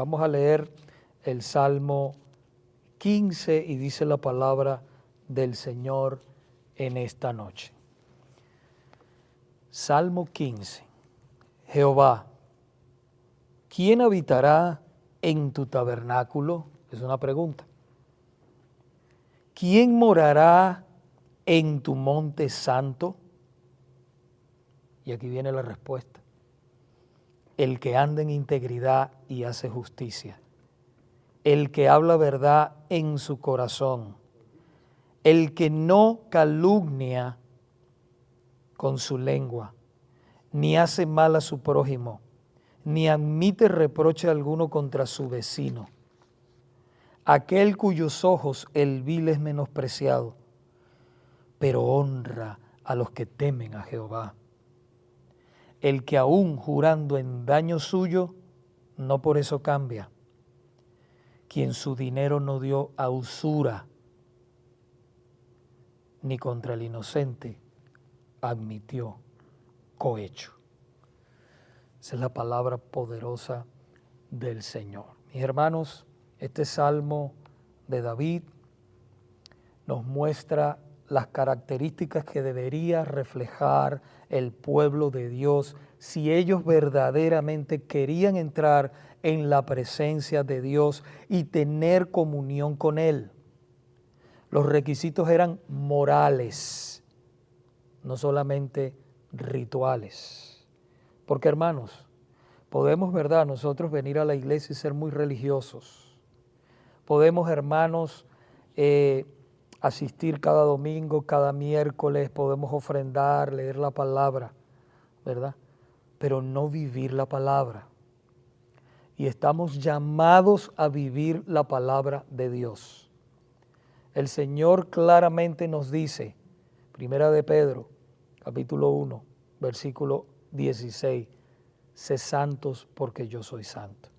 Vamos a leer el Salmo 15 y dice la palabra del Señor en esta noche. Salmo 15. Jehová, ¿quién habitará en tu tabernáculo? Es una pregunta. ¿Quién morará en tu monte santo? Y aquí viene la respuesta. El que anda en integridad y hace justicia. El que habla verdad en su corazón. El que no calumnia con su lengua, ni hace mal a su prójimo, ni admite reproche alguno contra su vecino. Aquel cuyos ojos el vil es menospreciado, pero honra a los que temen a Jehová. El que aún jurando en daño suyo, no por eso cambia. Quien su dinero no dio a usura, ni contra el inocente admitió cohecho. Esa es la palabra poderosa del Señor. Mis hermanos, este Salmo de David nos muestra las características que debería reflejar el pueblo de Dios si ellos verdaderamente querían entrar en la presencia de Dios y tener comunión con Él. Los requisitos eran morales, no solamente rituales. Porque, hermanos, podemos, ¿verdad?, nosotros venir a la iglesia y ser muy religiosos. Podemos, hermanos, asistir cada domingo, cada miércoles, podemos ofrendar, leer la palabra, ¿verdad? Pero no vivir la palabra. Y estamos llamados a vivir la palabra de Dios. El Señor claramente nos dice, Primera de Pedro, capítulo 1, versículo 16, sé santos porque yo soy santo.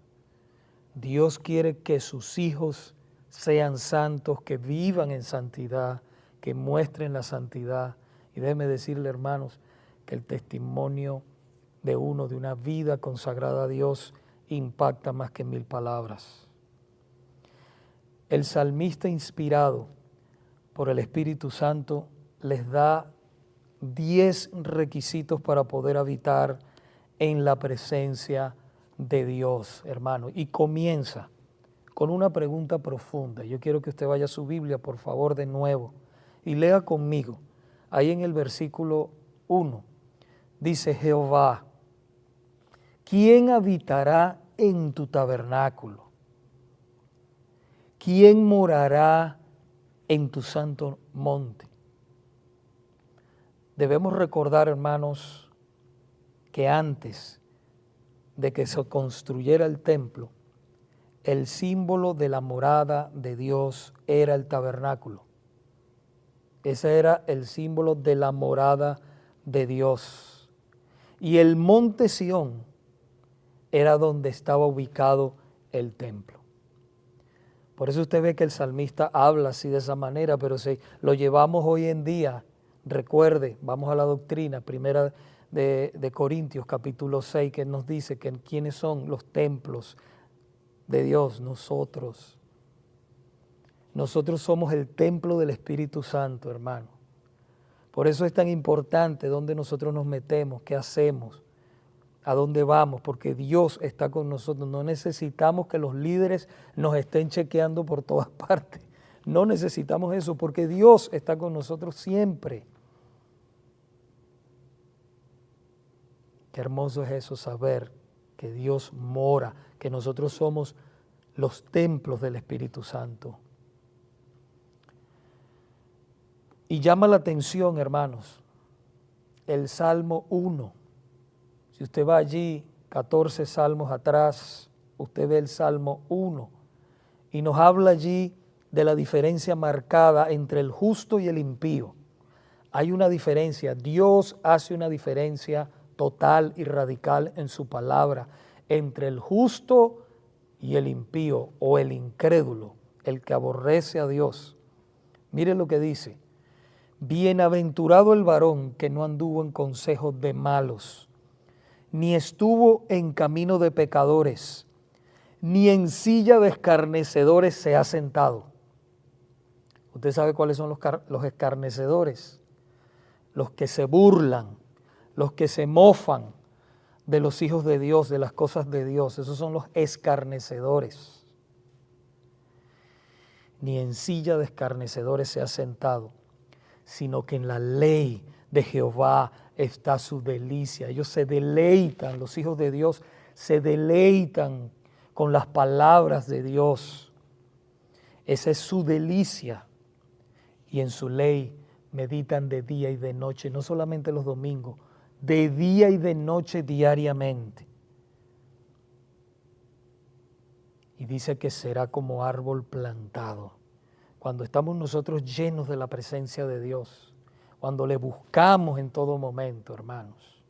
Dios quiere que sus hijos sean santos, que vivan en santidad, que muestren la santidad. Y déjeme decirle, hermanos, que el testimonio de uno, de una vida consagrada a Dios, impacta más que 1000 palabras. El salmista, inspirado por el Espíritu Santo, les da 10 requisitos para poder habitar en la presencia de Dios, hermano. Y comienza con una pregunta profunda. Yo quiero que usted vaya a su Biblia, por favor, de nuevo, y lea conmigo. Ahí en el versículo 1 dice: Jehová, ¿quién habitará en tu tabernáculo? ¿Quién morará en tu santo monte? Debemos recordar, hermanos, que antes de que se construyera el templo, el símbolo de la morada de Dios era el tabernáculo. Ese era el símbolo de la morada de Dios. Y el monte Sión era donde estaba ubicado el templo. Por eso usted ve que el salmista habla así de esa manera, pero si lo llevamos hoy en día, recuerde, vamos a la doctrina, primera de Corintios capítulo 6, que nos dice que quiénes son los templos de Dios. Nosotros somos el templo del Espíritu Santo, hermano. Por eso es tan importante dónde nosotros nos metemos, qué hacemos, a dónde vamos, porque Dios está con nosotros. No necesitamos que los líderes nos estén chequeando por todas partes. No necesitamos eso, porque Dios está con nosotros siempre. Qué hermoso es eso, saber que Dios mora, que nosotros somos los templos del Espíritu Santo. Y llama la atención, hermanos, el Salmo 1. Si usted va allí, 14 salmos atrás, usted ve el Salmo 1 y nos habla allí de la diferencia marcada entre el justo y el impío. Hay una diferencia, Dios hace una diferencia total y radical en su palabra entre el justo y el impío o el incrédulo, el que aborrece a Dios. Mire lo que dice: bienaventurado el varón que no anduvo en consejo de malos, ni estuvo en camino de pecadores, ni en silla de escarnecedores se ha sentado. Usted sabe cuáles son los escarnecedores, los que se burlan, los que se mofan de los hijos de Dios, de las cosas de Dios. Esos son los escarnecedores. Ni en silla de escarnecedores se ha sentado, sino que en la ley de Jehová está su delicia. Ellos se deleitan, los hijos de Dios se deleitan con las palabras de Dios. Esa es su delicia. Y en su ley meditan de día y de noche, no solamente los domingos, de día y de noche diariamente. Y dice que será como árbol plantado. Cuando estamos nosotros llenos de la presencia de Dios, cuando le buscamos en todo momento, hermanos,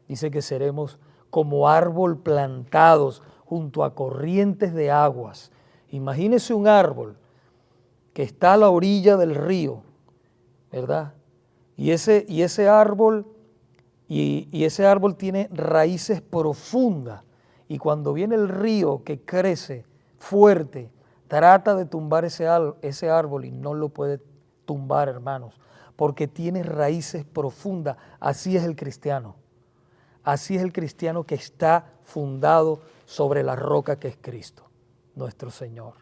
dice que seremos como árbol plantados junto a corrientes de aguas. Imagínese un árbol que está a la orilla del río, ¿verdad? Y ese árbol tiene raíces profundas, y cuando viene el río que crece fuerte, trata de tumbar ese árbol y no lo puede tumbar, hermanos, porque tiene raíces profundas. Así es el cristiano. Así es el cristiano que está fundado sobre la roca que es Cristo, nuestro Señor.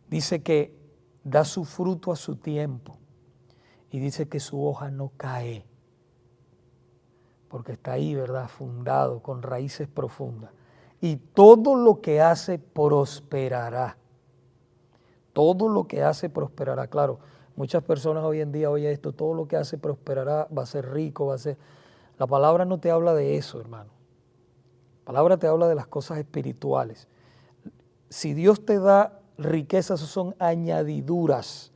Dice que da su fruto a su tiempo y dice que su hoja no cae, porque está ahí, ¿verdad?, fundado con raíces profundas. Y todo lo que hace prosperará. Todo lo que hace prosperará. Claro, muchas personas hoy en día oyen esto, todo lo que hace prosperará, va a ser rico, va a ser... La palabra no te habla de eso, hermano. La palabra te habla de las cosas espirituales. Si Dios te da riquezas, son añadiduras,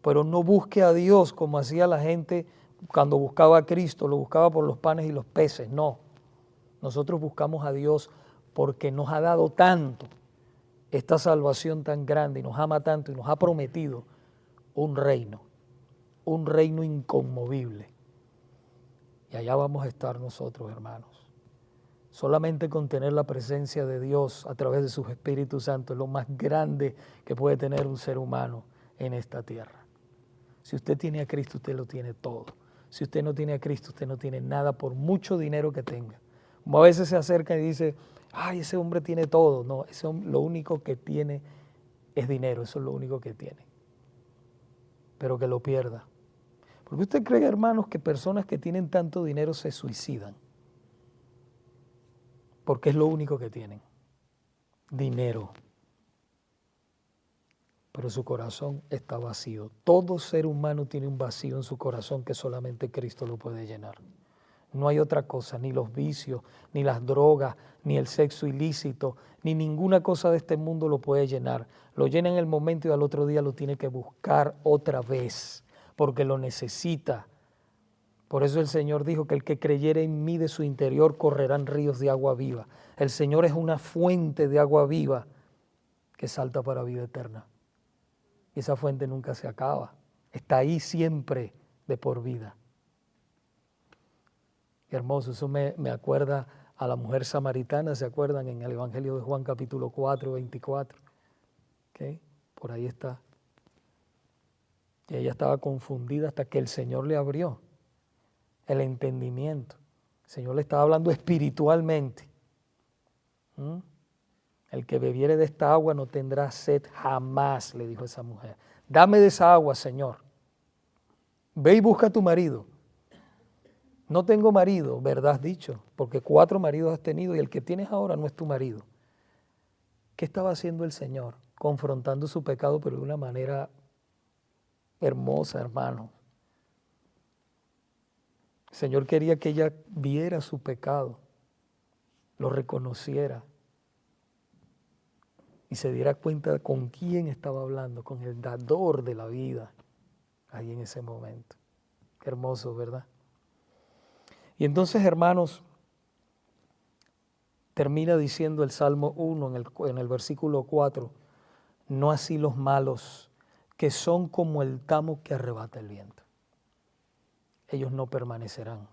pero no busque a Dios como hacía la gente cuando buscaba a Cristo, lo buscaba por los panes y los peces. No, nosotros buscamos a Dios porque nos ha dado tanto, esta salvación tan grande, y nos ama tanto y nos ha prometido un reino inconmovible. Y allá vamos a estar nosotros, hermanos. Solamente con tener la presencia de Dios a través de su Espíritu Santo es lo más grande que puede tener un ser humano en esta tierra. Si usted tiene a Cristo, usted lo tiene todo. Si usted no tiene a Cristo, usted no tiene nada por mucho dinero que tenga. Como a veces se acerca y dice, ay, ese hombre tiene todo. No, ese hombre, lo único que tiene es dinero, eso es lo único que tiene. Pero que lo pierda. Porque usted cree, hermanos, que personas que tienen tanto dinero se suicidan. Porque es lo único que tienen. Dinero. Pero su corazón está vacío. Todo ser humano tiene un vacío en su corazón que solamente Cristo lo puede llenar. No hay otra cosa, ni los vicios, ni las drogas, ni el sexo ilícito, ni ninguna cosa de este mundo lo puede llenar. Lo llena en el momento y al otro día lo tiene que buscar otra vez, porque lo necesita. Por eso el Señor dijo que el que creyere en mí, de su interior correrán ríos de agua viva. El Señor es una fuente de agua viva que salta para vida eterna. Y esa fuente nunca se acaba. Está ahí siempre de por vida. Qué hermoso, eso me acuerda a la mujer samaritana, ¿se acuerdan? En el Evangelio de Juan capítulo 4, 24. ¿Okay? Por ahí está. Y ella estaba confundida hasta que el Señor le abrió el entendimiento. El Señor le estaba hablando espiritualmente. El que bebiere de esta agua no tendrá sed jamás, le dijo esa mujer. Dame de esa agua, Señor. Ve y busca a tu marido. No tengo marido, ¿verdad has dicho? Porque 4 maridos has tenido y el que tienes ahora no es tu marido. ¿Qué estaba haciendo el Señor? Confrontando su pecado, pero de una manera hermosa, hermano. El Señor quería que ella viera su pecado, lo reconociera y se diera cuenta con quién estaba hablando, con el dador de la vida, ahí en ese momento. Qué hermoso, ¿verdad? Y entonces, hermanos, termina diciendo el Salmo 1 en el versículo 4, no así los malos, que son como el tamo que arrebata el viento. Ellos no permanecerán,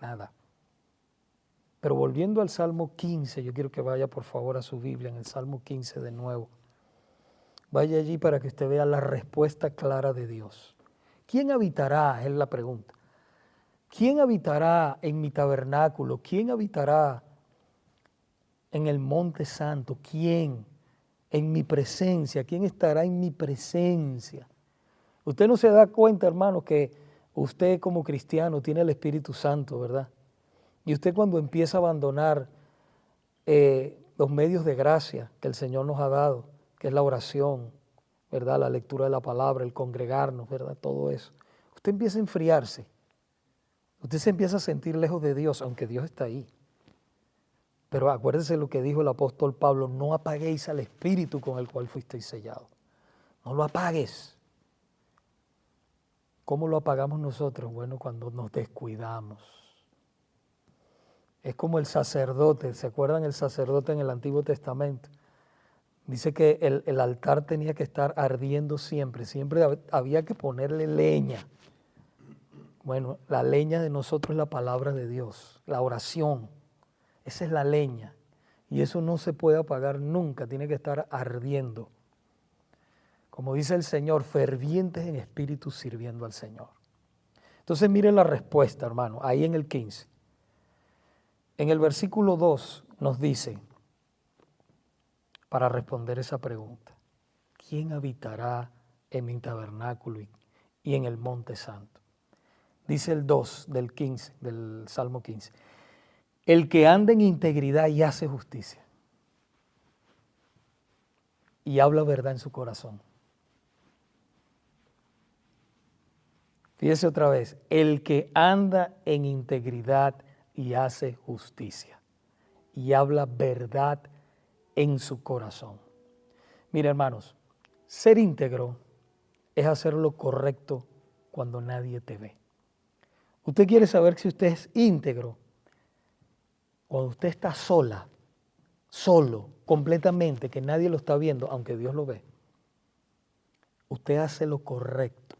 nada. Pero volviendo al Salmo 15, yo quiero que vaya por favor a su Biblia, en el Salmo 15 de nuevo. Vaya allí para que usted vea la respuesta clara de Dios. ¿Quién habitará? Es la pregunta. ¿Quién habitará en mi tabernáculo? ¿Quién habitará en el monte santo? ¿Quién? En mi presencia. ¿Quién estará en mi presencia? Usted no se da cuenta, hermano, que usted como cristiano tiene el Espíritu Santo, ¿verdad? Y usted cuando empieza a abandonar los medios de gracia que el Señor nos ha dado, que es la oración, ¿verdad? La lectura de la palabra, el congregarnos, ¿verdad? Todo eso. Usted empieza a enfriarse. Usted se empieza a sentir lejos de Dios, aunque Dios está ahí. Pero acuérdese lo que dijo el apóstol Pablo, no apaguéis al Espíritu con el cual fuisteis sellados. No lo apagues. ¿Cómo lo apagamos nosotros? Bueno, cuando nos descuidamos. Es como el sacerdote, ¿se acuerdan el sacerdote en el Antiguo Testamento? Dice que el altar tenía que estar ardiendo siempre, siempre había que ponerle leña. Bueno, la leña de nosotros es la palabra de Dios, la oración, esa es la leña. Y eso no se puede apagar nunca, tiene que estar ardiendo. Como dice el Señor, fervientes en espíritu sirviendo al Señor. Entonces miren la respuesta, hermano, ahí en el 15. En el versículo 2 nos dice, para responder esa pregunta, ¿quién habitará en mi tabernáculo y en el monte santo? Dice el 2 del 15, del Salmo 15, el que anda en integridad y hace justicia y habla verdad en su corazón. Fíjese otra vez, el que anda en integridad y hace justicia y habla verdad en su corazón. Mira, hermanos, ser íntegro es hacer lo correcto cuando nadie te ve. Usted quiere saber si usted es íntegro cuando usted está sola, solo, completamente, que nadie lo está viendo, aunque Dios lo ve. Usted hace lo correcto.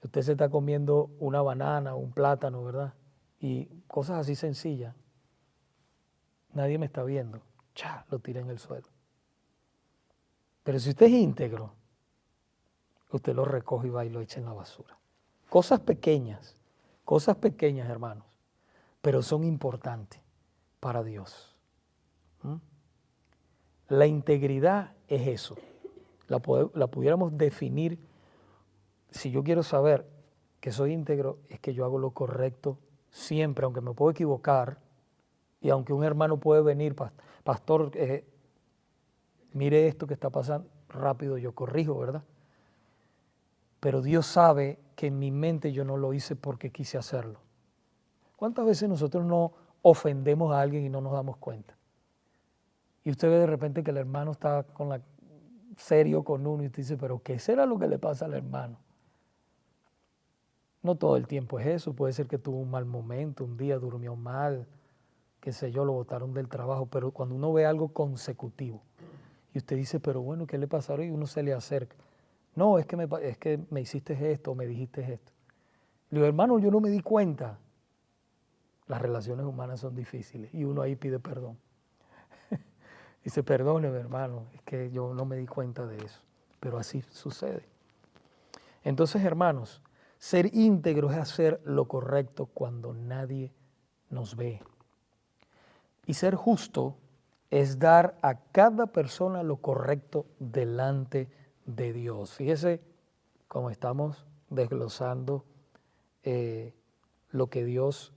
Usted se está comiendo una banana o un plátano, ¿verdad? Y cosas así sencillas. Nadie me está viendo. ¡Cha! Lo tira en el suelo. Pero si usted es íntegro, usted lo recoge y va y lo echa en la basura. Cosas pequeñas, hermanos, pero son importantes para Dios. ¿Mm? La integridad es eso. La pudiéramos definir. Si yo quiero saber que soy íntegro, es que yo hago lo correcto siempre, aunque me puedo equivocar, y aunque un hermano puede venir, pastor, mire esto que está pasando, rápido yo corrijo, ¿verdad? Pero Dios sabe que en mi mente yo no lo hice porque quise hacerlo. ¿Cuántas veces nosotros no ofendemos a alguien y no nos damos cuenta? Y usted ve de repente que el hermano está serio con uno y usted dice, pero ¿qué será lo que le pasa al hermano? No todo el tiempo es eso, puede ser que tuvo un mal momento, un día durmió mal, qué sé yo, lo botaron del trabajo, pero cuando uno ve algo consecutivo y usted dice, pero bueno, ¿qué le pasaron? Y uno se le acerca. No, es que me hiciste esto, me dijiste esto. Le digo, hermano, yo no me di cuenta. Las relaciones humanas son difíciles y uno ahí pide perdón. Dice, perdóneme, hermano, es que yo no me di cuenta de eso. Pero así sucede. Entonces, hermanos, ser íntegro es hacer lo correcto cuando nadie nos ve. Y ser justo es dar a cada persona lo correcto delante de Dios. Fíjese cómo estamos desglosando lo que Dios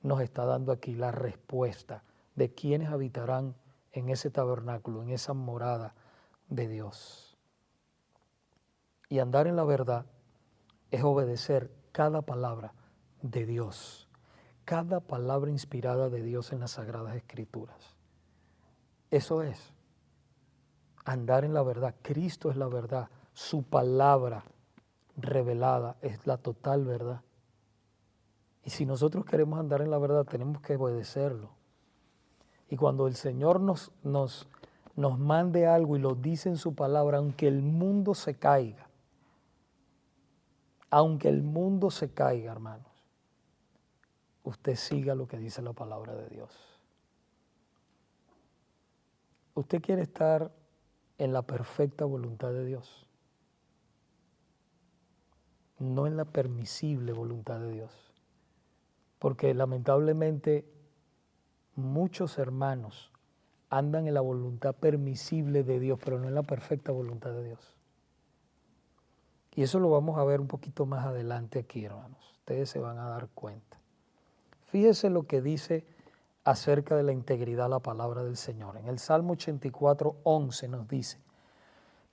nos está dando aquí, la respuesta de quienes habitarán en ese tabernáculo, en esa morada de Dios. Y andar en la verdad es obedecer cada palabra de Dios, cada palabra inspirada de Dios en las Sagradas Escrituras. Eso es andar en la verdad. Cristo es la verdad. Su palabra revelada es la total verdad. Y si nosotros queremos andar en la verdad, tenemos que obedecerlo. Y cuando el Señor nos mande algo y lo dice en su palabra, aunque el mundo se caiga, hermanos, usted siga lo que dice la palabra de Dios. Usted quiere estar en la perfecta voluntad de Dios, no en la permisible voluntad de Dios. Porque lamentablemente muchos hermanos andan en la voluntad permisible de Dios, pero no en la perfecta voluntad de Dios. Y eso lo vamos a ver un poquito más adelante aquí, hermanos. Ustedes se van a dar cuenta. Fíjese lo que dice acerca de la integridad la palabra del Señor. En el Salmo 84:11 nos dice,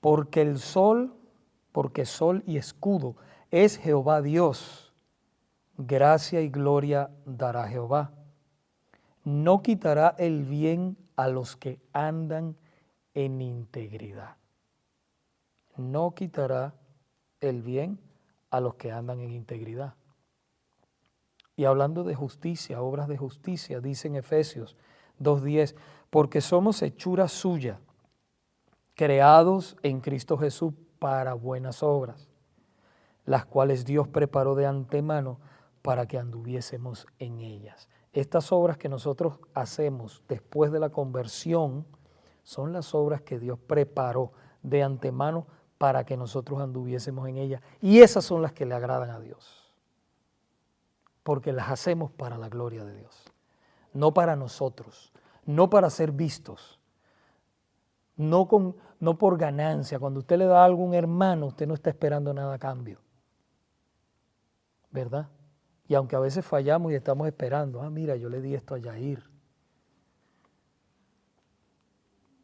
porque sol y escudo es Jehová Dios, gracia y gloria dará Jehová. No quitará el bien a los que andan en integridad. No quitará el bien a los que andan en integridad. Y hablando de justicia, obras de justicia, dice en Efesios 2:10, porque somos hechura suya, creados en Cristo Jesús para buenas obras, las cuales Dios preparó de antemano para que anduviésemos en ellas. Estas obras que nosotros hacemos después de la conversión son las obras que Dios preparó de antemano para que nosotros anduviésemos en ellas. Y esas son las que le agradan a Dios, porque las hacemos para la gloria de Dios, no para nosotros, no para ser vistos, no por ganancia. Cuando usted le da algo a un hermano, usted no está esperando nada a cambio, ¿verdad? Y aunque a veces fallamos y estamos esperando, mira, yo le di esto a Yair.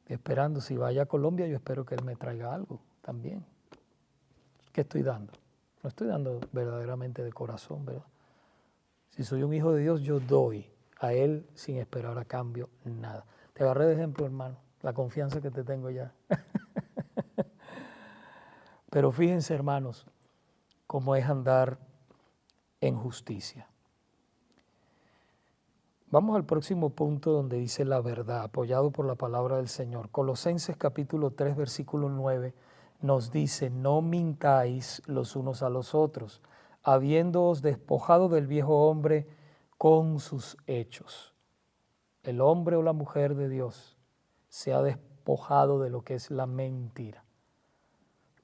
Esperando, si vaya a Colombia, yo espero que él me traiga algo también. ¿Qué estoy dando? No estoy dando verdaderamente de corazón, ¿verdad? Si soy un hijo de Dios, yo doy a Él sin esperar a cambio nada. Te agarré de ejemplo, hermano, la confianza que te tengo ya. Pero fíjense, hermanos, cómo es andar en justicia. Vamos al próximo punto donde dice la verdad, apoyado por la palabra del Señor. Colosenses capítulo 3, versículo 9, nos dice, no mintáis los unos a los otros, habiéndoos despojado del viejo hombre con sus hechos. El hombre o la mujer de Dios se ha despojado de lo que es la mentira.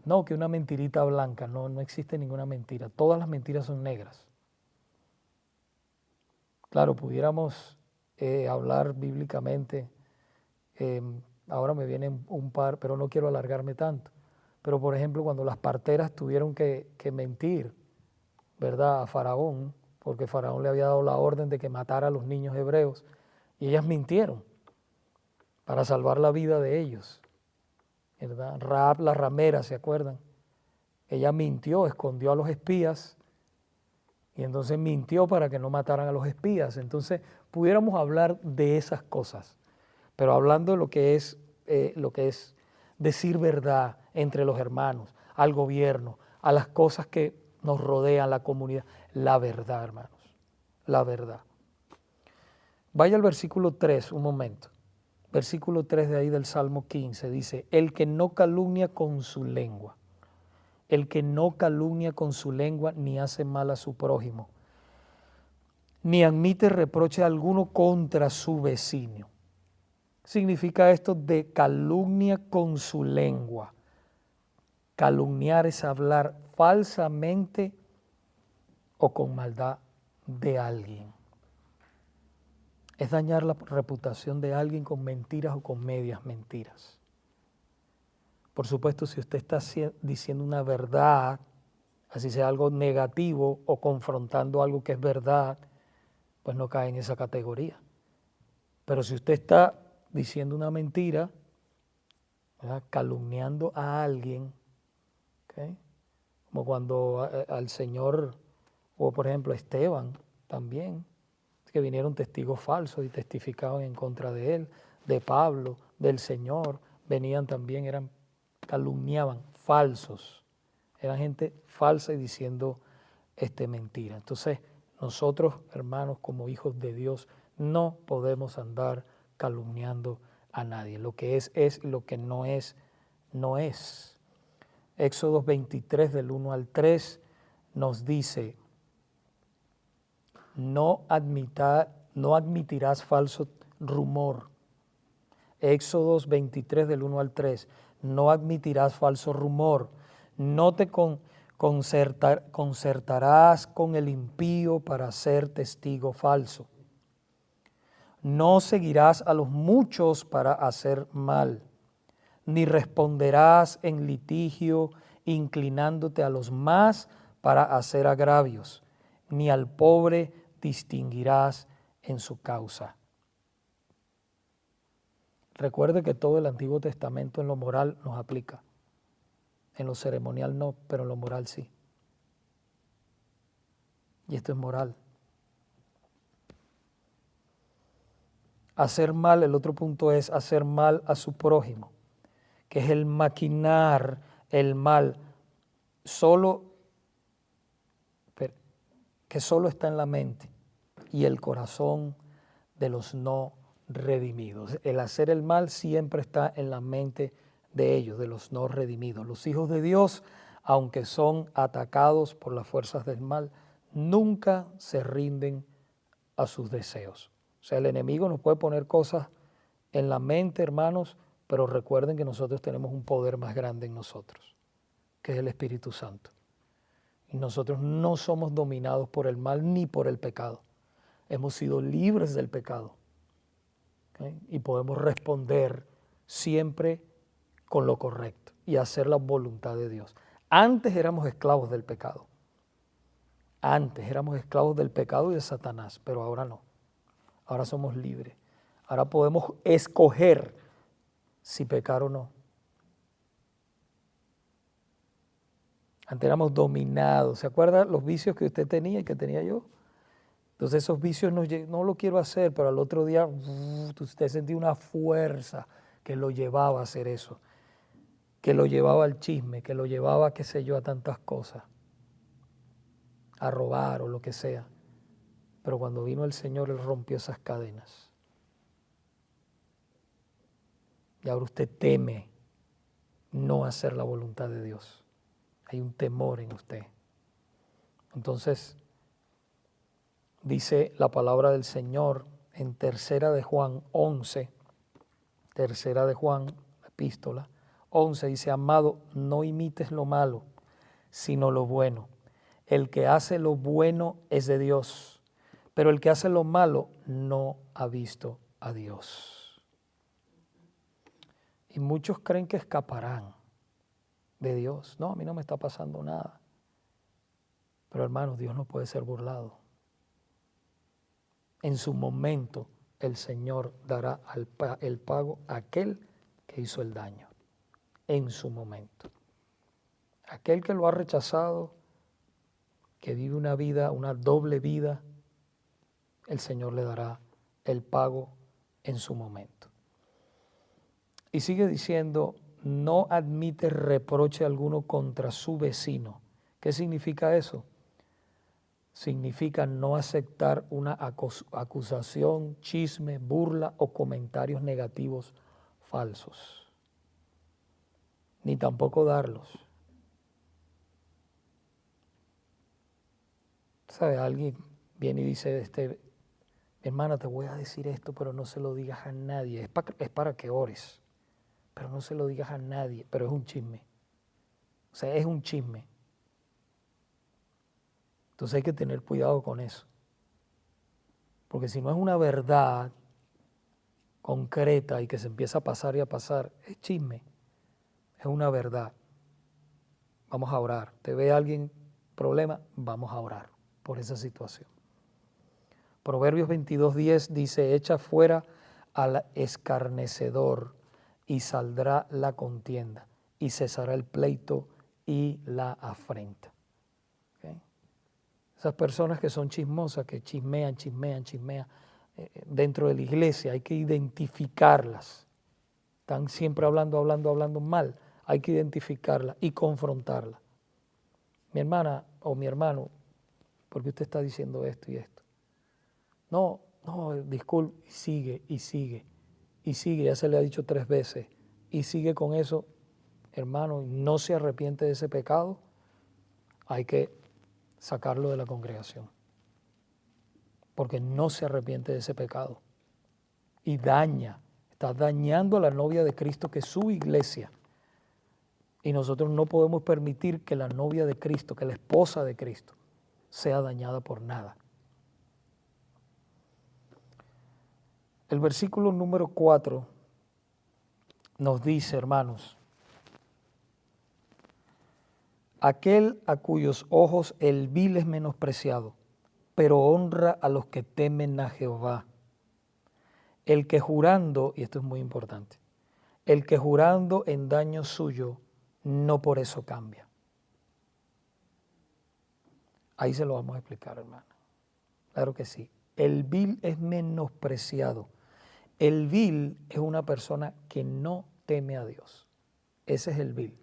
No, que una mentirita blanca, no existe ninguna mentira. Todas las mentiras son negras. Claro, pudiéramos hablar bíblicamente, ahora me vienen un par, pero no quiero alargarme tanto. Pero por ejemplo, cuando las parteras tuvieron que mentir, ¿verdad?, a Faraón, porque Faraón le había dado la orden de que matara a los niños hebreos, y ellas mintieron para salvar la vida de ellos, ¿verdad? Rahab la ramera, ¿se acuerdan? Ella mintió, escondió a los espías, y entonces mintió para que no mataran a los espías. Entonces pudiéramos hablar de esas cosas, pero hablando de lo que es decir verdad entre los hermanos, al gobierno, a las cosas que nos rodean, la comunidad, la verdad, hermanos, la verdad. Vaya al versículo 3 un momento. Versículo 3 de ahí del Salmo 15 dice, el que no calumnia con su lengua. El que no calumnia con su lengua ni hace mal a su prójimo, ni admite reproche alguno contra su vecino. Significa esto de calumnia con su lengua. Calumniar es hablar falsamente o con maldad de alguien. Es dañar la reputación de alguien con mentiras o con medias mentiras. Por supuesto, si usted está diciendo una verdad, así sea algo negativo o confrontando algo que es verdad, pues no cae en esa categoría. Pero si usted está diciendo una mentira, ¿verdad?, calumniando a alguien, ¿okay?, como cuando al Señor, o por ejemplo a Esteban también, que vinieron testigos falsos y testificaban en contra de él, de Pablo, del Señor, venían también, calumniaban, falsos, eran gente falsa y diciendo mentira. Entonces nosotros, hermanos, como hijos de Dios, no podemos andar calumniando a nadie. Lo que es y lo que no es, no es. Éxodo 23 del 1 al 3 nos dice, no admitirás falso rumor. Éxodos 23 del 1 al 3. No admitirás falso rumor. No te concertarás con el impío para ser testigo falso. No seguirás a los muchos para hacer mal, ni responderás en litigio inclinándote a los más para hacer agravios, ni al pobre distinguirás en su causa. Recuerde que todo el Antiguo Testamento en lo moral nos aplica. En lo ceremonial no, pero en lo moral sí. Y esto es moral. Hacer mal, el otro punto es hacer mal a su prójimo, que es el maquinar el mal que solo está en la mente y el corazón de los no redimidos. El hacer el mal siempre está en la mente de ellos, de los no redimidos. Los hijos de Dios, aunque son atacados por las fuerzas del mal, nunca se rinden a sus deseos. O sea, el enemigo nos puede poner cosas en la mente, hermanos, pero recuerden que nosotros tenemos un poder más grande en nosotros, que es el Espíritu Santo. Y nosotros no somos dominados por el mal ni por el pecado. Hemos sido libres del pecado. ¿Okay? Y podemos responder siempre con lo correcto y hacer la voluntad de Dios. Antes éramos esclavos del pecado. Antes éramos esclavos del pecado y de Satanás, pero ahora no. Ahora somos libres. Ahora podemos escoger si pecar o no. Antes éramos dominados. ¿Se acuerdan los vicios que usted tenía y que tenía yo? Entonces esos vicios no lo quiero hacer, pero al otro día usted sentía una fuerza que lo llevaba a hacer eso, que lo llevaba al chisme, que lo llevaba, qué sé yo, a tantas cosas, a robar o lo que sea. Pero cuando vino el Señor, Él rompió esas cadenas. Y ahora usted teme no hacer la voluntad de Dios. Hay un temor en usted. Entonces, dice la palabra del Señor en Tercera de Juan 11, Tercera de Juan, epístola 11, dice: amado, no imites lo malo, sino lo bueno. El que hace lo bueno es de Dios, pero el que hace lo malo no ha visto a Dios. Y muchos creen que escaparán de Dios. No, a mí no me está pasando nada. Pero hermanos, Dios no puede ser burlado. En su momento el Señor dará el pago a aquel que hizo el daño. En su momento. Aquel que lo ha rechazado, que vive una vida, una doble vida, el Señor le dará el pago en su momento. Y sigue diciendo: no admite reproche alguno contra su vecino. ¿Qué significa eso? Significa no aceptar una acusación, chisme, burla o comentarios negativos falsos. Ni tampoco darlos. ¿Sabe? Alguien viene y dice, mi hermana, te voy a decir esto, pero no se lo digas a nadie. Es para que ores, pero no se lo digas a nadie. Pero es un chisme. O sea, es un chisme. Entonces hay que tener cuidado con eso. Porque si no es una verdad concreta y que se empieza a pasar y a pasar, es chisme. Es una verdad. Vamos a orar. ¿Te ve alguien problema? Vamos a orar por esa situación. Proverbios 22:10 dice: echa fuera al escarnecedor y saldrá la contienda y cesará el pleito y la afrenta. ¿Okay? Esas personas que son chismosas, que chismean, dentro de la iglesia, hay que identificarlas. Están siempre hablando mal. Hay que identificarlas y confrontarlas. Mi hermana o mi hermano, ¿por qué usted está diciendo esto y esto? No, disculpe, y sigue, ya se le ha dicho 3 veces, y sigue con eso, hermano, y no se arrepiente de ese pecado, hay que sacarlo de la congregación. porque no se arrepiente de ese pecado. Y está dañando a la novia de Cristo, que es su iglesia. Y nosotros no podemos permitir que la novia de Cristo, que la esposa de Cristo, sea dañada por nada. El versículo número 4 nos dice, hermanos, aquel a cuyos ojos el vil es menospreciado, pero honra a los que temen a Jehová. El que jurando, y esto es muy importante, el que jurando en daño suyo, no por eso cambia. Ahí se lo vamos a explicar, hermano. Claro que sí. El vil es menospreciado. El vil es una persona que no teme a Dios. Ese es el vil.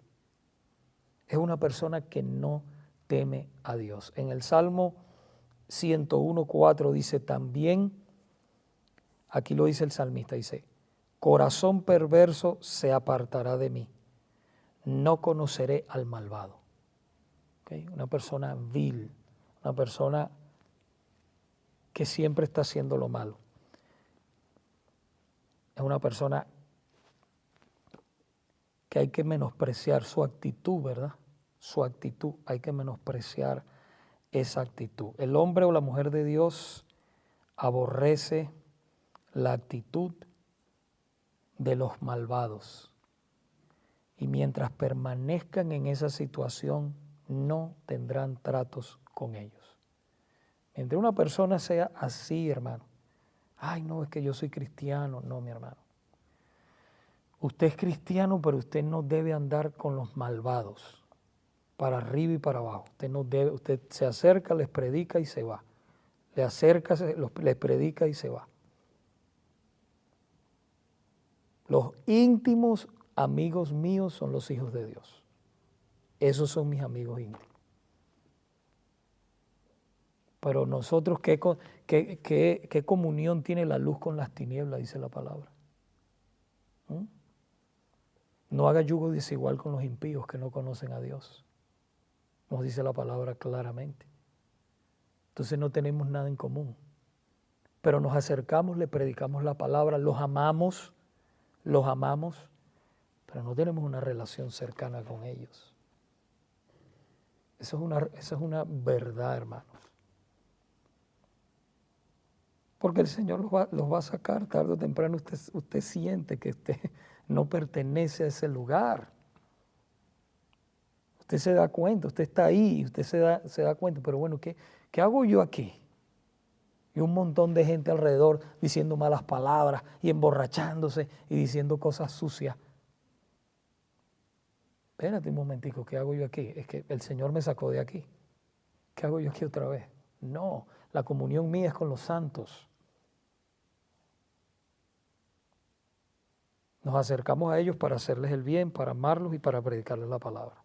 Es una persona que no teme a Dios. En el Salmo 101:4 dice también, aquí lo dice el salmista, dice, corazón perverso se apartará de mí, no conoceré al malvado. ¿Okay? Una persona vil, una persona que siempre está haciendo lo malo. Es una persona que hay que menospreciar su actitud, ¿verdad? Su actitud, hay que menospreciar esa actitud. El hombre o la mujer de Dios aborrece la actitud de los malvados. Y mientras permanezcan en esa situación, no tendrán tratos con ellos. Mientras una persona sea así, hermano, ay, no, es que yo soy cristiano. No, mi hermano. Usted es cristiano, pero usted no debe andar con los malvados, para arriba y para abajo. Usted se acerca, les predica y se va. Les predica y se va. Los íntimos amigos míos son los hijos de Dios. Esos son mis amigos íntimos. Pero nosotros, ¿qué comunión tiene la luz con las tinieblas? Dice la palabra. No haga yugo desigual con los impíos que no conocen a Dios. Nos dice la palabra claramente. Entonces no tenemos nada en común. Pero nos acercamos, le predicamos la palabra, los amamos, pero no tenemos una relación cercana con ellos. Eso es una verdad, hermanos. Porque el Señor los va a sacar tarde o temprano. Usted siente que usted no pertenece a ese lugar. Usted se da cuenta, usted está ahí, usted se da cuenta, pero bueno, ¿qué hago yo aquí? Y un montón de gente alrededor diciendo malas palabras y emborrachándose y diciendo cosas sucias. Espérate un momentico, ¿qué hago yo aquí? Es que el Señor me sacó de aquí. ¿Qué hago yo aquí otra vez? No, la comunión mía es con los santos. Nos acercamos a ellos para hacerles el bien, para amarlos y para predicarles la palabra.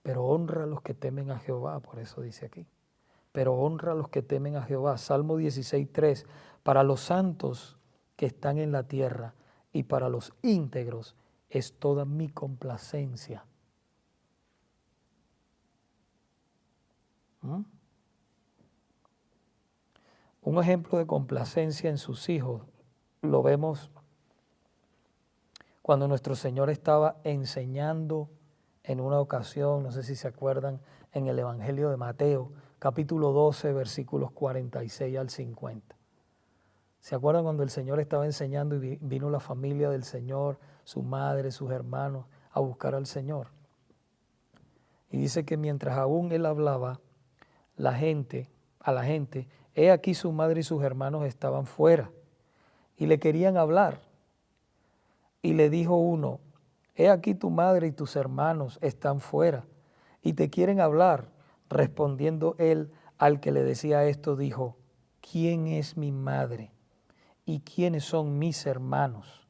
Pero honra a los que temen a Jehová, por eso dice aquí. Pero honra a los que temen a Jehová. Salmo 16:3, para los santos que están en la tierra y para los íntegros es toda mi complacencia. Un ejemplo de complacencia en sus hijos lo vemos cuando nuestro Señor estaba enseñando en una ocasión, no sé si se acuerdan, en el Evangelio de Mateo, capítulo 12, versículos 46 al 50. ¿Se acuerdan cuando el Señor estaba enseñando y vino la familia del Señor, su madre, sus hermanos, a buscar al Señor? Y dice que mientras aún Él hablaba, a la gente, he aquí su madre y sus hermanos estaban fuera y le querían hablar. Y le dijo uno, he aquí tu madre y tus hermanos están fuera y te quieren hablar. Respondiendo él al que le decía esto, dijo, ¿quién es mi madre y quiénes son mis hermanos?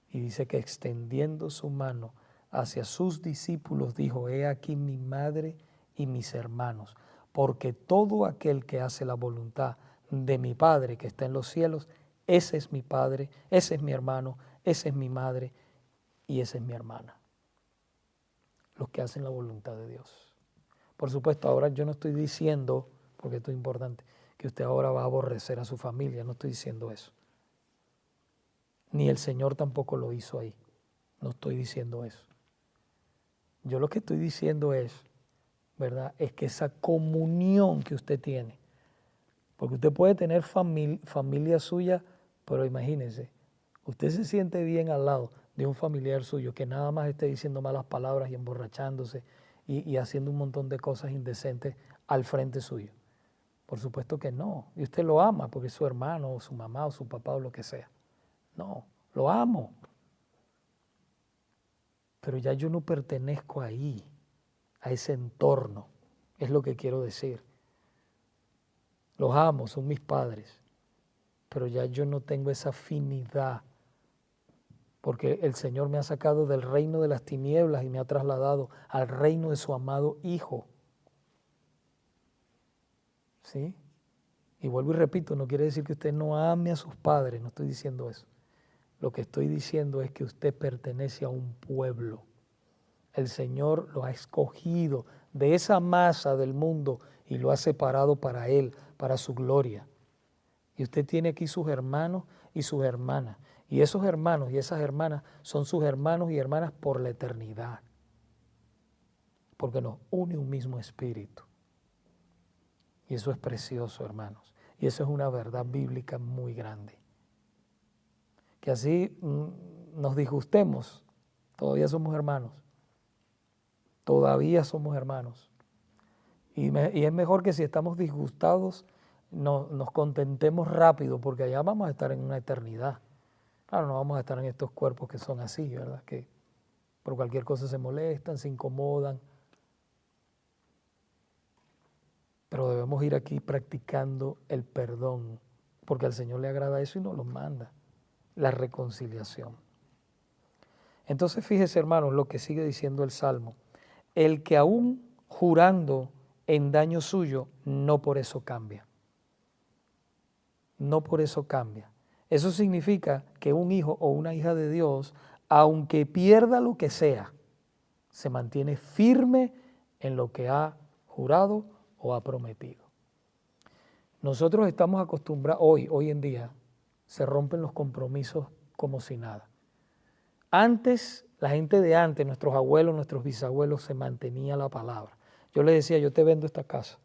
Y dice que extendiendo su mano hacia sus discípulos, dijo, he aquí mi madre y mis hermanos, porque todo aquel que hace la voluntad de mi Padre que está en los cielos, ese es mi Padre, ese es mi hermano, esa es mi madre y esa es mi hermana. Los que hacen la voluntad de Dios. Por supuesto, ahora yo no estoy diciendo, porque esto es importante, que usted ahora va a aborrecer a su familia, no estoy diciendo eso. Ni el Señor tampoco lo hizo ahí, no estoy diciendo eso. Yo lo que estoy diciendo es, ¿verdad? Es que esa comunión que usted tiene, porque usted puede tener familia suya, pero imagínese, usted se siente bien al lado de un familiar suyo que nada más esté diciendo malas palabras y emborrachándose y haciendo un montón de cosas indecentes al frente suyo. Por supuesto que no. Y usted lo ama porque es su hermano o su mamá o su papá o lo que sea. No, lo amo. Pero ya yo no pertenezco ahí, a ese entorno. Es lo que quiero decir. Los amo, son mis padres. Pero ya yo no tengo esa afinidad. Porque el Señor me ha sacado del reino de las tinieblas y me ha trasladado al reino de su amado Hijo. ¿Sí? Y vuelvo y repito, no quiere decir que usted no ame a sus padres, no estoy diciendo eso. Lo que estoy diciendo es que usted pertenece a un pueblo. El Señor lo ha escogido de esa masa del mundo y lo ha separado para Él, para su gloria. Y usted tiene aquí sus hermanos y sus hermanas. Y esos hermanos y esas hermanas son sus hermanos y hermanas por la eternidad. Porque nos une un mismo espíritu. Y eso es precioso, hermanos. Y eso es una verdad bíblica muy grande. Que así nos disgustemos, todavía somos hermanos. Todavía somos hermanos. Y es mejor que si estamos disgustados, nos contentemos rápido, porque allá vamos a estar en una eternidad. Claro, no vamos a estar en estos cuerpos que son así, ¿verdad? Que por cualquier cosa se molestan, se incomodan. Pero debemos ir aquí practicando el perdón, porque al Señor le agrada eso y nos lo manda, la reconciliación. Entonces fíjese, hermanos, lo que sigue diciendo el Salmo. El que aún jurando en daño suyo, no por eso cambia. No por eso cambia. Eso significa que un hijo o una hija de Dios, aunque pierda lo que sea, se mantiene firme en lo que ha jurado o ha prometido. Nosotros estamos acostumbrados, hoy en día, se rompen los compromisos como si nada. Antes, la gente de antes, nuestros abuelos, nuestros bisabuelos, se mantenía la palabra. Yo les decía, yo te vendo esta casa.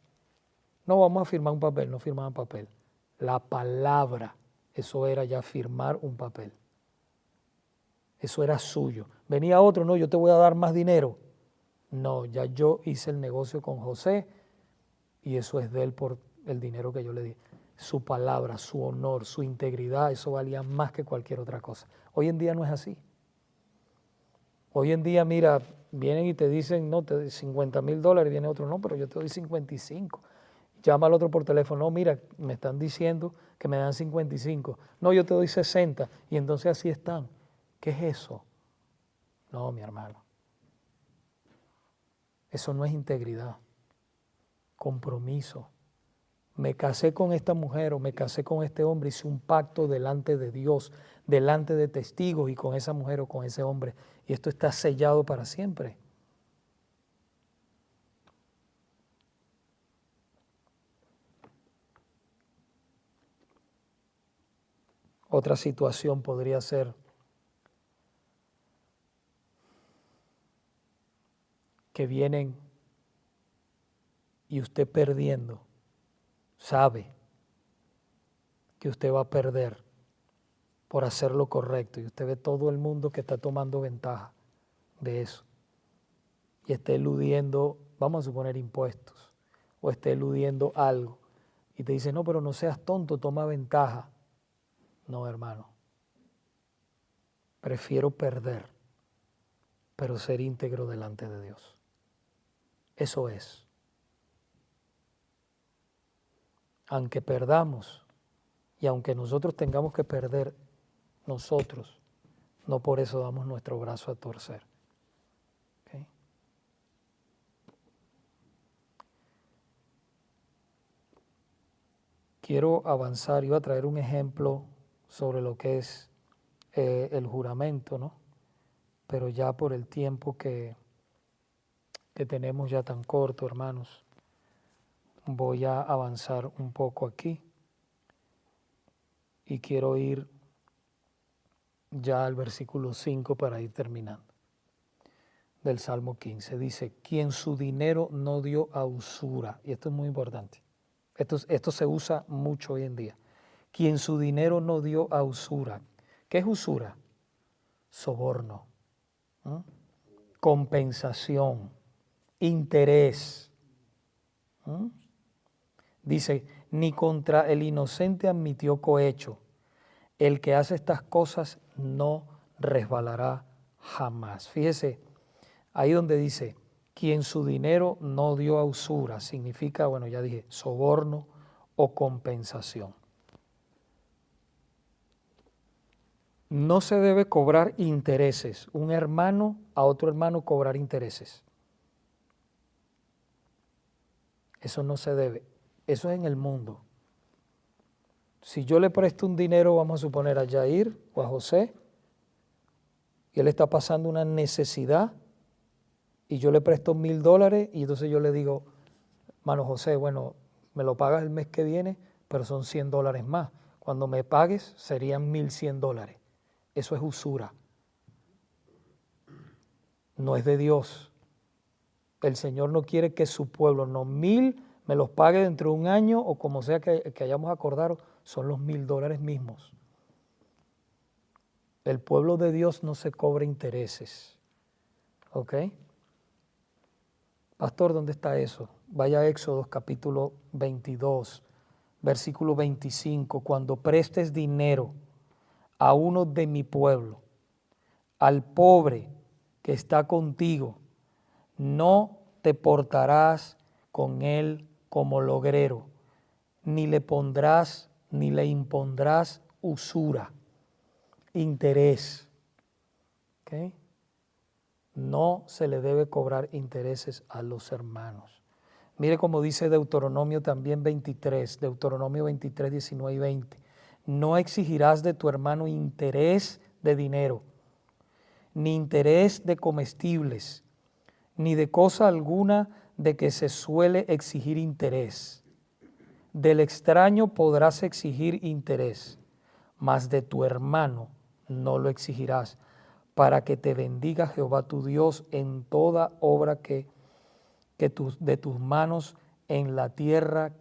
No vamos a firmar un papel, no firmaban papel. La palabra, eso era ya firmar un papel. Eso era suyo. Venía otro, no, yo te voy a dar más dinero. No, ya yo hice el negocio con José y eso es de él por el dinero que yo le di. Su palabra, su honor, su integridad, eso valía más que cualquier otra cosa. Hoy en día no es así. Hoy en día, mira, vienen y te dicen, no, te doy $50,000, viene otro, no, pero yo te doy 55. Llama al otro por teléfono, no, mira, me están diciendo que me dan 55. No, yo te doy 60. Y entonces así están. ¿Qué es eso? No, mi hermano. Eso no es integridad. Compromiso. Me casé con esta mujer o me casé con este hombre, hice un pacto delante de Dios, delante de testigos y con esa mujer o con ese hombre. Y esto está sellado para siempre. Otra situación podría ser que vienen y usted perdiendo, sabe que usted va a perder por hacer lo correcto y usted ve todo el mundo que está tomando ventaja de eso y está eludiendo, vamos a suponer, impuestos o está eludiendo algo y te dice, no, pero no seas tonto, toma ventaja. No, hermano, prefiero perder, pero ser íntegro delante de Dios. Eso es. Aunque perdamos y aunque nosotros tengamos que perder nosotros, no por eso damos nuestro brazo a torcer. ¿Okay? Quiero avanzar, iba a traer un ejemplo sobre lo que es el juramento, ¿no? Pero ya por el tiempo que que tenemos ya tan corto, hermanos. Voy a avanzar un poco aquí y quiero ir ya al versículo 5 para ir terminando. Del Salmo 15 dice, quien su dinero no dio a usura, y esto es muy importante, esto se usa mucho hoy en día, quien su dinero no dio a usura. ¿Qué es usura? Soborno, ¿no? Compensación, interés. ¿No? Dice, ni contra el inocente admitió cohecho. El que hace estas cosas no resbalará jamás. Fíjese, ahí donde dice, quien su dinero no dio a usura, significa, bueno, ya dije, soborno o compensación. No se debe cobrar intereses. Un hermano a otro hermano cobrar intereses. Eso no se debe. Eso es en el mundo. Si yo le presto un dinero, vamos a suponer a Jair o a José, y él está pasando una necesidad, y yo le presto $1,000, y entonces yo le digo, mano José, bueno, me lo pagas el mes que viene, pero son $100 más. Cuando me pagues serían $1,100. Eso es usura. No es de Dios. El Señor no quiere que su pueblo, no 1,000, me los pague dentro de un año o como sea que hayamos acordado, son los $1,000 mismos. El pueblo de Dios no se cobra intereses. ¿Ok? Pastor, ¿dónde está eso? Vaya a Éxodo capítulo 22, versículo 25. Cuando prestes dinero a uno de mi pueblo, al pobre que está contigo, no te portarás con él como logrero, ni le pondrás ni le impondrás usura, interés. ¿Okay? No se le debe cobrar intereses a los hermanos. Mire cómo dice Deuteronomio también 23, Deuteronomio 23, 19 y 20. No exigirás de tu hermano interés de dinero, ni interés de comestibles, ni de cosa alguna de que se suele exigir interés. Del extraño podrás exigir interés, mas de tu hermano no lo exigirás, para que te bendiga Jehová tu Dios en toda obra de tus manos en la tierra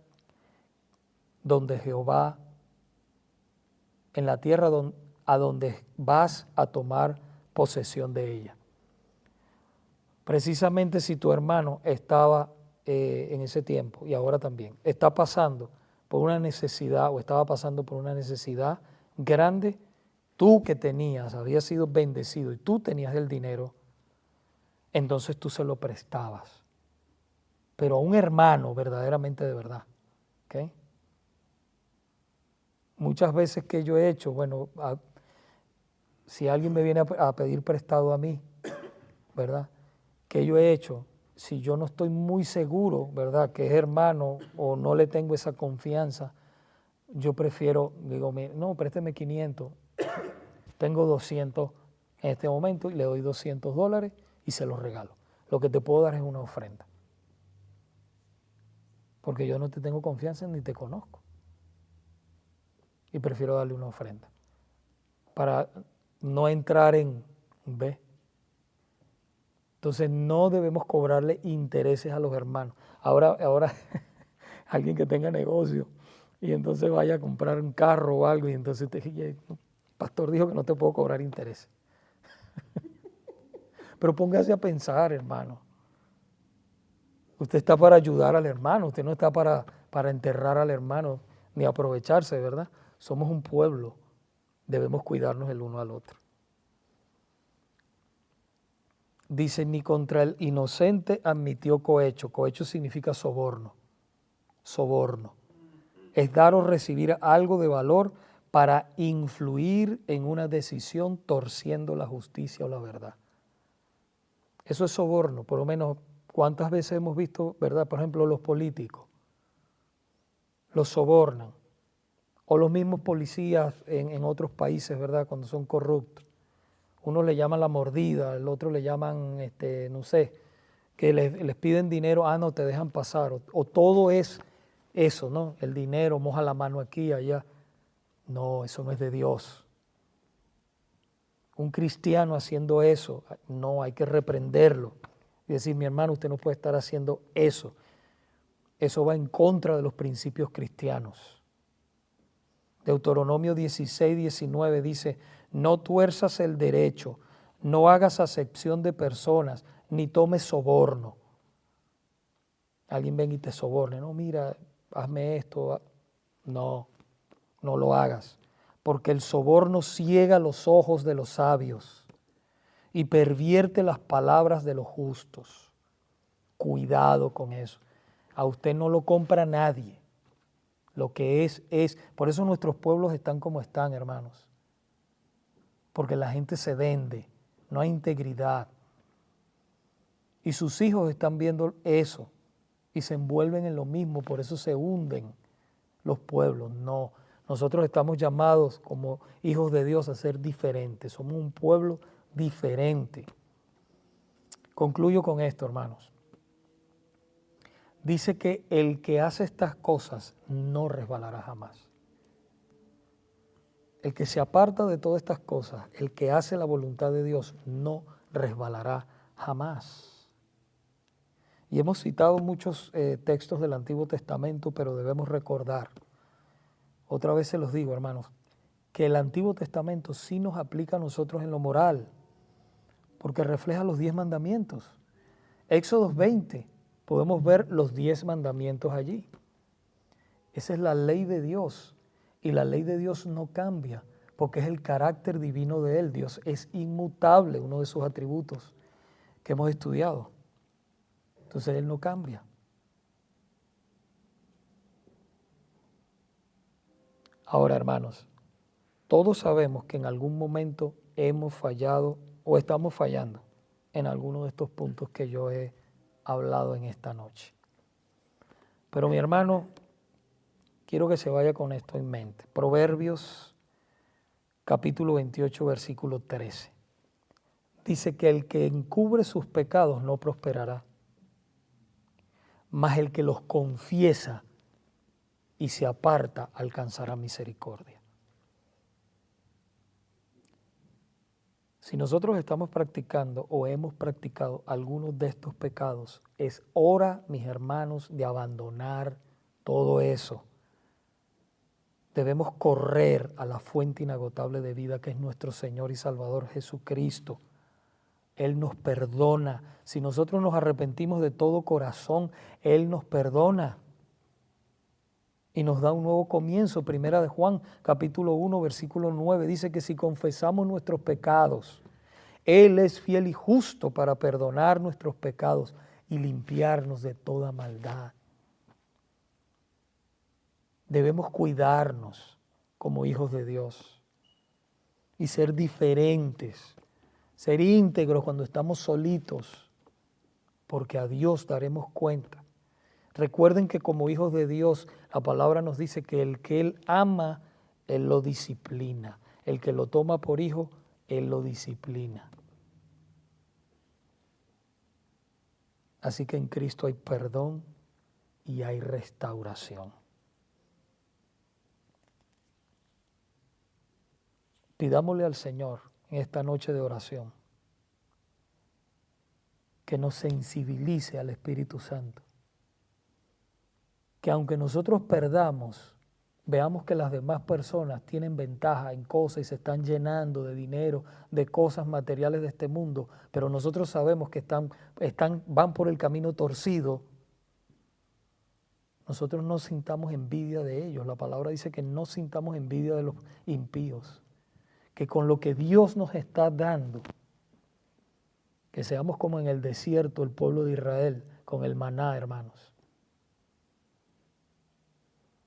donde Jehová, en la tierra a donde vas a tomar posesión de ella. Precisamente si tu hermano estaba en ese tiempo y ahora también está pasando por una necesidad o estaba pasando por una necesidad grande, tú que tenías, habías sido bendecido y tú tenías el dinero, entonces tú se lo prestabas. Pero a un hermano verdaderamente de verdad. ¿Okay? Muchas veces que yo he hecho, bueno, si alguien me viene a pedir prestado a mí, ¿verdad? ¿Qué yo he hecho? Si yo no estoy muy seguro, ¿verdad?, que es hermano o no le tengo esa confianza, yo prefiero, digo, no, présteme 500, tengo 200 en este momento y le doy $200 y se los regalo. Lo que te puedo dar es una ofrenda. Porque yo no te tengo confianza ni te conozco. Y prefiero darle una ofrenda. Para no entrar en B. Entonces no debemos cobrarle intereses a los hermanos. Ahora alguien que tenga negocio y entonces vaya a comprar un carro o algo y entonces el pastor dijo que no te puedo cobrar intereses. Pero póngase a pensar, hermano. Usted está para ayudar al hermano, usted no está para enterrar al hermano ni aprovecharse, ¿verdad? Somos un pueblo, debemos cuidarnos el uno al otro. Dice, ni contra el inocente admitió cohecho. Cohecho significa soborno. Soborno. Es dar o recibir algo de valor para influir en una decisión torciendo la justicia o la verdad. Eso es soborno. Por lo menos, ¿cuántas veces hemos visto, verdad? Por ejemplo, los políticos los sobornan. O los mismos policías en otros países, ¿verdad? Cuando son corruptos. Uno le llaman la mordida, el otro le llaman, no sé, que les piden dinero, no te dejan pasar, o todo es eso, ¿no? El dinero, moja la mano aquí, allá. No, eso no es de Dios. Un cristiano haciendo eso, no, hay que reprenderlo y decir, mi hermano, usted no puede estar haciendo eso. Eso va en contra de los principios cristianos. Deuteronomio 16, 19 dice, no tuerzas el derecho, no hagas acepción de personas, ni tomes soborno. Alguien venga y te soborne, no, mira, hazme esto. No, no lo hagas, porque el soborno ciega los ojos de los sabios y pervierte las palabras de los justos. Cuidado con eso. A usted no lo compra nadie. Lo que es. Por eso nuestros pueblos están como están, hermanos. Porque la gente se vende, no hay integridad. Y sus hijos están viendo eso y se envuelven en lo mismo, por eso se hunden los pueblos. No, nosotros estamos llamados como hijos de Dios a ser diferentes. Somos un pueblo diferente. Concluyo con esto, hermanos. Dice que el que hace estas cosas no resbalará jamás. El que se aparta de todas estas cosas, el que hace la voluntad de Dios, no resbalará jamás. Y hemos citado muchos textos del Antiguo Testamento, pero debemos recordar, otra vez se los digo, hermanos, que el Antiguo Testamento sí nos aplica a nosotros en lo moral, porque refleja los 10 mandamientos. Éxodo 20, podemos ver los 10 mandamientos allí. Esa es la ley de Dios, y la ley de Dios no cambia, porque es el carácter divino de Él. Dios es inmutable, uno de sus atributos que hemos estudiado. Entonces Él no cambia. Ahora, hermanos, todos sabemos que en algún momento hemos fallado o estamos fallando en alguno de estos puntos que yo he hablado en esta noche. Pero mi hermano, quiero que se vaya con esto en mente. Proverbios capítulo 28, versículo 13. Dice que el que encubre sus pecados no prosperará, mas el que los confiesa y se aparta alcanzará misericordia. Si nosotros estamos practicando o hemos practicado algunos de estos pecados, es hora, mis hermanos, de abandonar todo eso. Debemos correr a la fuente inagotable de vida que es nuestro Señor y Salvador Jesucristo. Él nos perdona. Si nosotros nos arrepentimos de todo corazón, Él nos perdona y nos da un nuevo comienzo. Primera de Juan, capítulo 1, versículo 9, dice que si confesamos nuestros pecados, Él es fiel y justo para perdonar nuestros pecados y limpiarnos de toda maldad. Debemos cuidarnos como hijos de Dios y ser diferentes, ser íntegros cuando estamos solitos, porque a Dios daremos cuenta. Recuerden que como hijos de Dios, la palabra nos dice que el que Él ama, Él lo disciplina. El que lo toma por hijo, Él lo disciplina. Así que en Cristo hay perdón y hay restauración. Pidámosle al Señor en esta noche de oración que nos sensibilice al Espíritu Santo. Que aunque nosotros perdamos, veamos que las demás personas tienen ventaja en cosas y se están llenando de dinero, de cosas materiales de este mundo, pero nosotros sabemos que van por el camino torcido. Nosotros no sintamos envidia de ellos. La palabra dice que no sintamos envidia de los impíos. Que con lo que Dios nos está dando, que seamos como en el desierto el pueblo de Israel, con el maná, hermanos.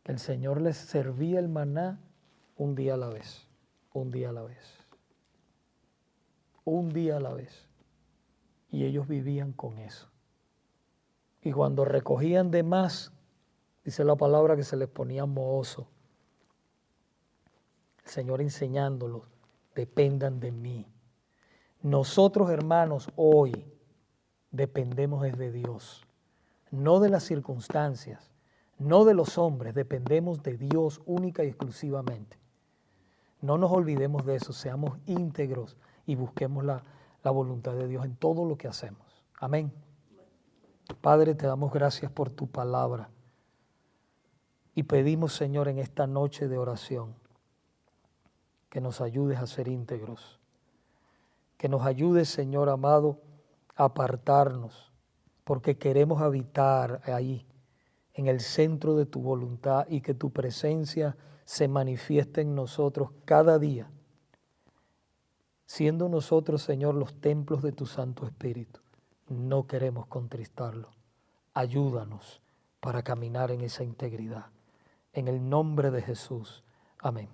Que el Señor les servía el maná un día a la vez, un día a la vez, un día a la vez. Y ellos vivían con eso. Y cuando recogían de más, dice la palabra que se les ponía mohoso. El Señor enseñándolos, dependan de mí. Nosotros, hermanos, hoy dependemos es de Dios, no de las circunstancias, no de los hombres, dependemos de Dios única y exclusivamente. No nos olvidemos de eso, seamos íntegros y busquemos la voluntad de Dios en todo lo que hacemos. Amén. Padre, te damos gracias por tu palabra y pedimos, Señor, en esta noche de oración, que nos ayudes a ser íntegros, que nos ayudes, Señor amado, a apartarnos, porque queremos habitar ahí, en el centro de tu voluntad, y que tu presencia se manifieste en nosotros cada día, siendo nosotros, Señor, los templos de tu Santo Espíritu. No queremos contristarlo. Ayúdanos para caminar en esa integridad. En el nombre de Jesús. Amén.